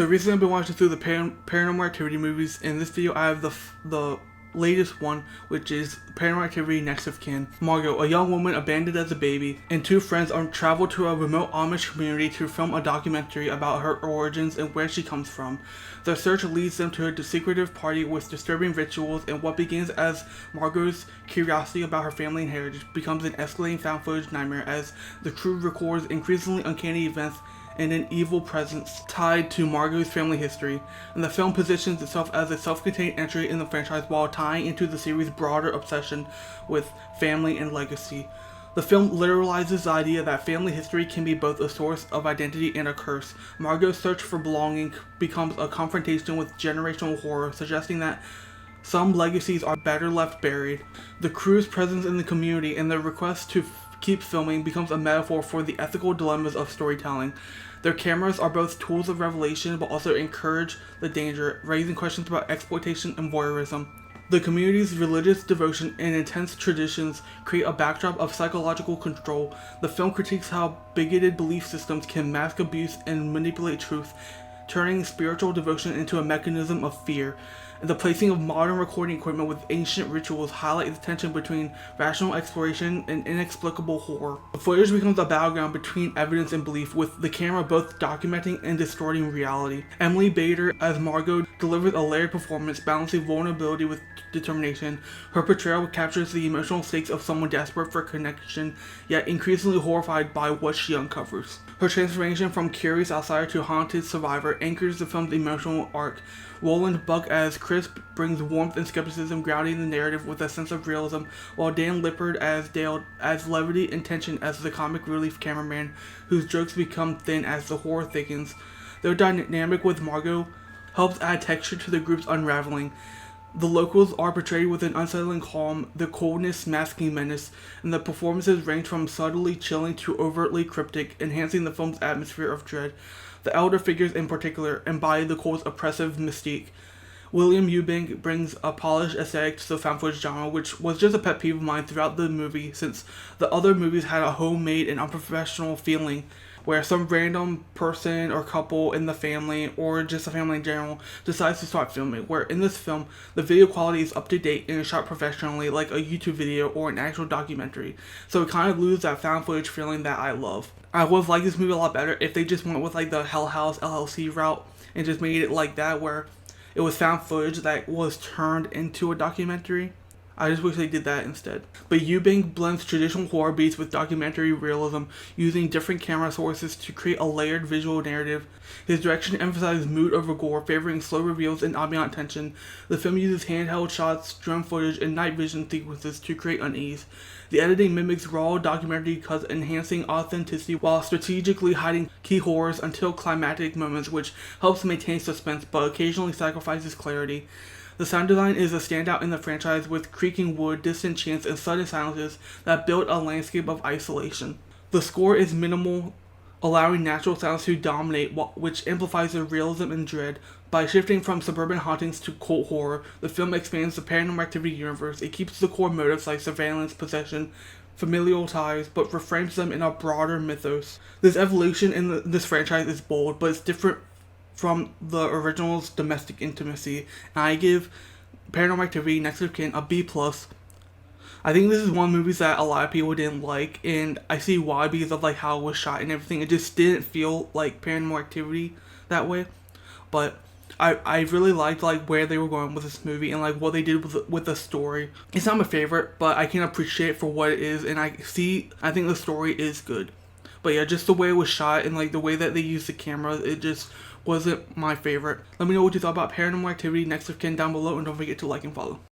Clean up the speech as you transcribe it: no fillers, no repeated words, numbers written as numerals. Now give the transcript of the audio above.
So recently I've been watching through the Paranormal Activity movies. In this video I have the latest one, which is Paranormal Activity Next of Kin. Margot, a young woman abandoned as a baby, and two friends travel to a remote Amish community to film a documentary about her origins and where she comes from. Their search leads them to a secretive party with disturbing rituals, and what begins as Margot's curiosity about her family and heritage becomes an escalating found footage nightmare as the crew records increasingly uncanny events and an evil presence tied to Margot's family history, and the film positions itself as a self-contained entry in the franchise while tying into the series' broader obsession with family and legacy. The film literalizes the idea that family history can be both a source of identity and a curse. Margot's search for belonging becomes a confrontation with generational horror, suggesting that some legacies are better left buried. The crew's presence in the community and their request to keep filming becomes a metaphor for the ethical dilemmas of storytelling. Their cameras are both tools of revelation but also encourage the danger, raising questions about exploitation and voyeurism. The community's religious devotion and intense traditions create a backdrop of psychological control. The film critiques how bigoted belief systems can mask abuse and manipulate truth, turning spiritual devotion into a mechanism of fear. The placing of modern recording equipment with ancient rituals highlight the tension between rational exploration and inexplicable horror. The footage becomes a battleground between evidence and belief, with the camera both documenting and distorting reality. Emily Bader as Margot delivers a layered performance, balancing vulnerability with determination. Her portrayal captures the emotional stakes of someone desperate for connection, yet increasingly horrified by what she uncovers. Her transformation from curious outsider to haunted survivor anchors the film's emotional arc. Roland Buck as Chris brings warmth and skepticism, grounding the narrative with a sense of realism, while Dan Lippard as Dale adds levity and tension as the comic relief cameraman, whose jokes become thin as the horror thickens. Their dynamic with Margot helps add texture to the group's unraveling. The locals are portrayed with an unsettling calm, the coldness masking menace, and the performances range from subtly chilling to overtly cryptic, enhancing the film's atmosphere of dread. The elder figures in particular embody the cult's oppressive mystique. William Eubank brings a polished aesthetic to the found footage genre, which was just a pet peeve of mine throughout the movie, since the other movies had a homemade and unprofessional feeling, where some random person or couple in the family, or just a family in general, decides to start filming, where in this film, the video quality is up to date and is shot professionally like a YouTube video or an actual documentary, so it kind of loses that found footage feeling that I love. I would have liked this movie a lot better if they just went with like the Hell House LLC route and just made it like that, where it was found footage that was turned into a documentary. I just wish they did that instead. But Eubank blends traditional horror beats with documentary realism, using different camera sources to create a layered visual narrative. His direction emphasizes mood over gore, favoring slow reveals and ambient tension. The film uses handheld shots, drone footage, and night vision sequences to create unease. The editing mimics raw documentary cuts, enhancing authenticity while strategically hiding key horrors until climactic moments, which helps maintain suspense but occasionally sacrifices clarity. The sound design is a standout in the franchise, with creaking wood, distant chants, and sudden silences that build a landscape of isolation. The score is minimal, allowing natural sounds to dominate, which amplifies the realism and dread. By shifting from suburban hauntings to cult horror, the film expands the Paranormal Activity universe. It keeps the core motives like surveillance, possession, familial ties, but reframes them in a broader mythos. This evolution in this franchise is bold, but it's different from the original's domestic intimacy, and I give Paranormal Activity Next of Kin a B+. I think this is one of the movies that a lot of people didn't like, and I see why, because of like how it was shot and everything. It just didn't feel like Paranormal Activity that way, but I really liked like where they were going with this movie and like what they did with the story. It's not my favorite, but I can appreciate it for what it is, and I think the story is good. But yeah, just the way it was shot and like the way that they used the camera, it just wasn't my favorite. Let me know what you thought about Paranormal Activity Next of Kin down below, and don't forget to like and follow.